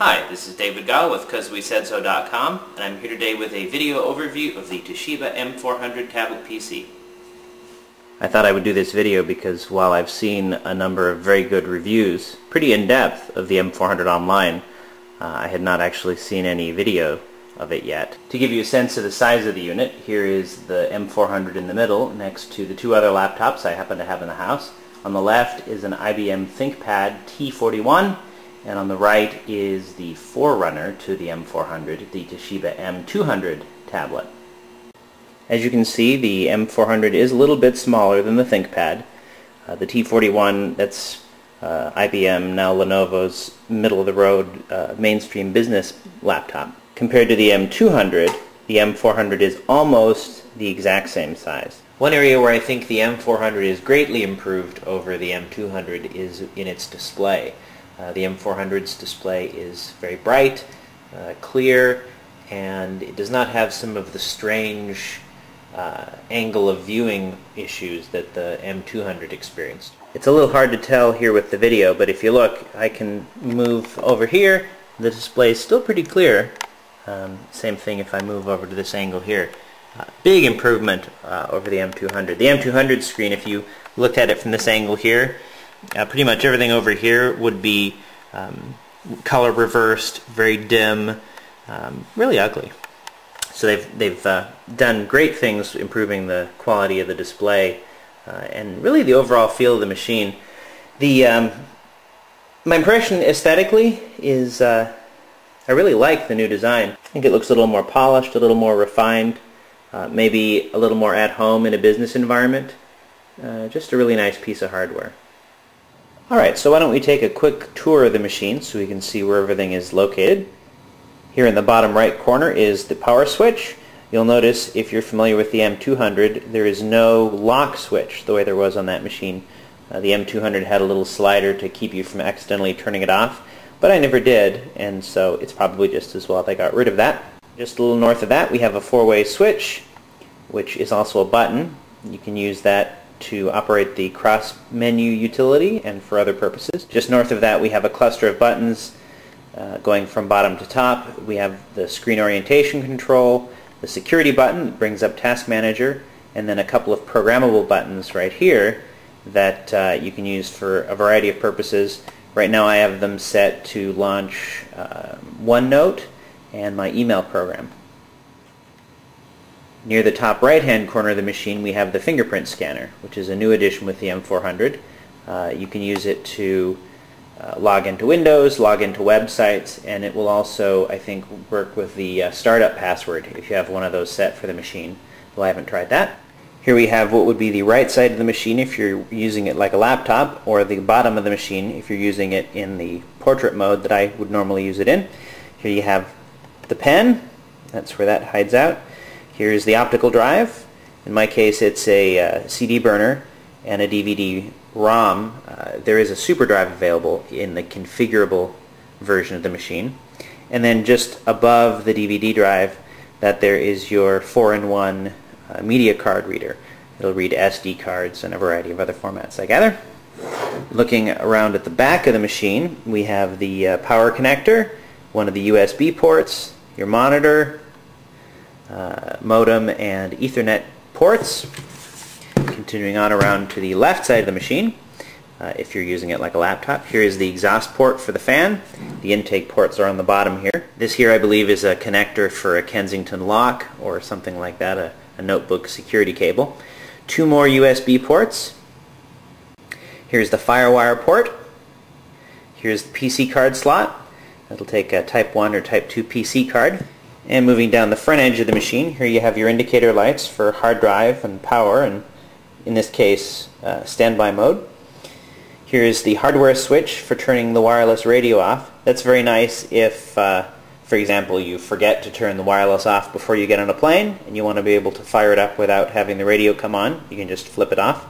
Hi, this is David Gall with CauseWeSaidSo.com, and I'm here today with a video overview of the Toshiba M400 tablet PC. I thought I would do this video because while I've seen a number of very good reviews, pretty in-depth, of the M400 online, I had not actually seen any video of it yet. To give you a sense of the size of the unit, here is the M400 in the middle next to the two other laptops I happen to have in the house. On the left is an IBM ThinkPad T41, and on the right is the forerunner to the M400, the Toshiba M200 tablet. As you can see, the M400 is a little bit smaller than the ThinkPad. The T41, that's IBM, now Lenovo's middle-of-the-road mainstream business laptop. Compared to the M200, the M400 is almost the exact same size. One area where I think the M400 is greatly improved over the M200 is in its display. The M400's display is very bright, clear, and it does not have some of the strange angle of viewing issues that the M200 experienced. It's a little hard to tell here with the video, but if you look, I can move over here. The display is still pretty clear. Same thing if I move over to this angle here. Big improvement over the M200. The M200 screen, if you looked at it from this angle here, pretty much everything over here would be color reversed, very dim, really ugly. So they've done great things improving the quality of the display and really the overall feel of the machine. My impression aesthetically is I really like the new design. I think it looks a little more polished, a little more refined, maybe a little more at home in a business environment. Just a really nice piece of hardware. Alright, so why don't we take a quick tour of the machine so we can see where everything is located. Here in the bottom right corner is the power switch. You'll notice, if you're familiar with the M200, there is no lock switch the way there was on that machine. The M200 had a little slider to keep you from accidentally turning it off, but I never did, and so it's probably just as well they got rid of that. Just a little north of that we have a four-way switch, which is also a button. You can use that to operate the cross menu utility and for other purposes. Just north of that we have a cluster of buttons going from bottom to top. We have the screen orientation control, the security button that brings up Task Manager, and then a couple of programmable buttons right here that you can use for a variety of purposes. Right now I have them set to launch OneNote and my email program. Near the top right-hand corner of the machine we have the fingerprint scanner, which is a new addition with the M400. You can use it to log into Windows, log into websites, and it will also, I think, work with the startup password if you have one of those set for the machine, though I haven't tried that. Here we have what would be the right side of the machine if you're using it like a laptop, or the bottom of the machine if you're using it in the portrait mode that I would normally use it in. Here you have the pen, that's where that hides out. Here's the optical drive. In my case it's a CD burner and a DVD-ROM. There is a super drive available in the configurable version of the machine. And then just above the DVD drive that there is your 4-in-1 media card reader. It'll read SD cards and a variety of other formats, I gather. Looking around at the back of the machine we have the power connector, one of the USB ports, your monitor, modem and Ethernet ports. Continuing on around to the left side of the machine, if you're using it like a laptop, here is the exhaust port for the fan. The intake ports are on the bottom here. This here I believe is a connector for a Kensington lock or something like that, a notebook security cable. Two more USB ports. Here's the FireWire port. Here's the PC card slot. That'll take a Type 1 or Type 2 PC card. And moving down the front edge of the machine, here you have your indicator lights for hard drive and power, and in this case standby mode. Here is the hardware switch for turning the wireless radio off. That's very nice if, for example, you forget to turn the wireless off before you get on a plane and you want to be able to fire it up without having the radio come on. You can just flip it off.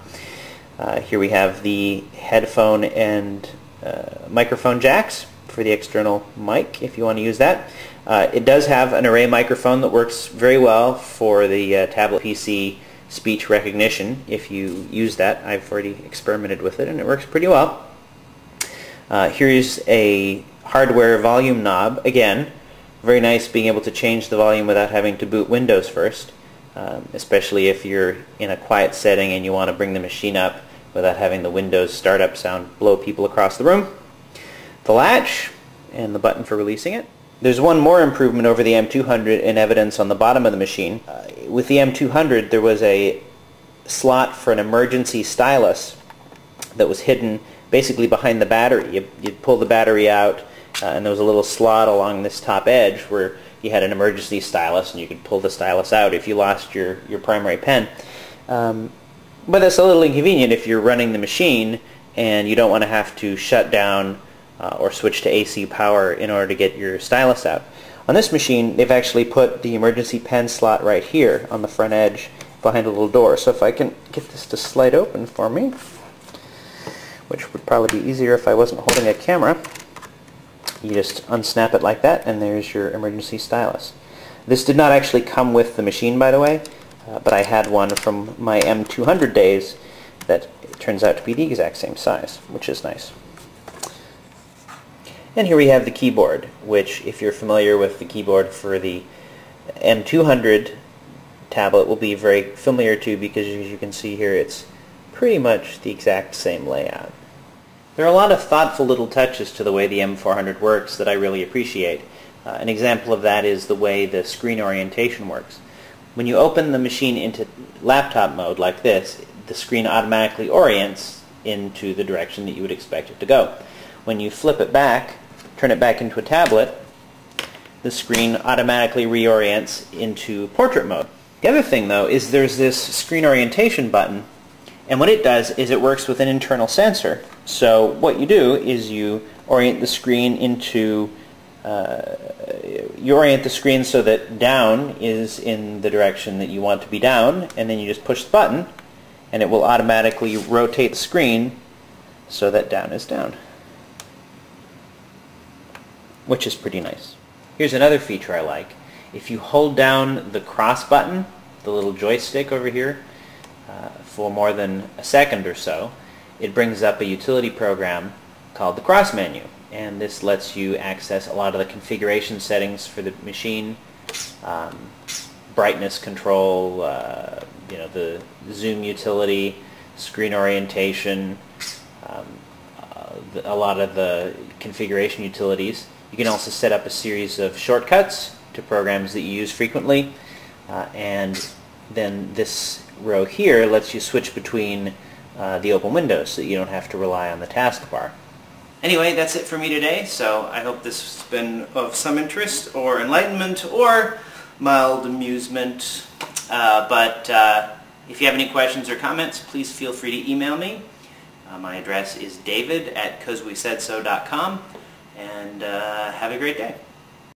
Here we have the headphone and microphone jacks for the external mic if you want to use that. It does have an array microphone that works very well for the tablet PC speech recognition if you use that. I've already experimented with it and it works pretty well. Here's a hardware volume knob. Again, very nice being able to change the volume without having to boot Windows first, especially if you're in a quiet setting and you want to bring the machine up without having the Windows startup sound blow people across the room. The latch and the button for releasing it. There's one more improvement over the M200 in evidence on the bottom of the machine. With the M200 there was a slot for an emergency stylus that was hidden basically behind the battery. You'd pull the battery out and there was a little slot along this top edge where you had an emergency stylus and you could pull the stylus out if you lost your primary pen. But that's a little inconvenient if you're running the machine and you don't want to have to shut down or switch to AC power in order to get your stylus out. On this machine they've actually put the emergency pen slot right here on the front edge behind a little door. So if I can get this to slide open for me, which would probably be easier if I wasn't holding a camera, you just unsnap it like that and there's your emergency stylus. This did not actually come with the machine, by the way, but I had one from my M200 days that turns out to be the exact same size, which is nice. And here we have the keyboard, which if you're familiar with the keyboard for the M200 tablet will be very familiar to, because as you can see here it's pretty much the exact same layout. There are a lot of thoughtful little touches to the way the M400 works that I really appreciate. An example of that is the way the screen orientation works. When you open the machine into laptop mode like this, the screen automatically orients into the direction that you would expect it to go. When you flip it back, turn it back into a tablet, the screen automatically reorients into portrait mode. The other thing though is there's this screen orientation button, and what it does is it works with an internal sensor. So what you do is you orient the screen into you orient the screen so that down is in the direction that you want to be down, and then you just push the button and it will automatically rotate the screen so that down is down, which is pretty nice. Here's another feature I like. If you hold down the cross button, the little joystick over here, for more than a second or so, it brings up a utility program called the cross menu, and this lets you access a lot of the configuration settings for the machine, brightness control, the zoom utility, screen orientation, a lot of the configuration utilities. You can also set up a series of shortcuts to programs that you use frequently, and then this row here lets you switch between the open windows so that you don't have to rely on the taskbar. Anyway, that's it for me today, so I hope this has been of some interest or enlightenment or mild amusement. But if you have any questions or comments, please feel free to email me. My address is david@causewesaidso.com, and have a great day.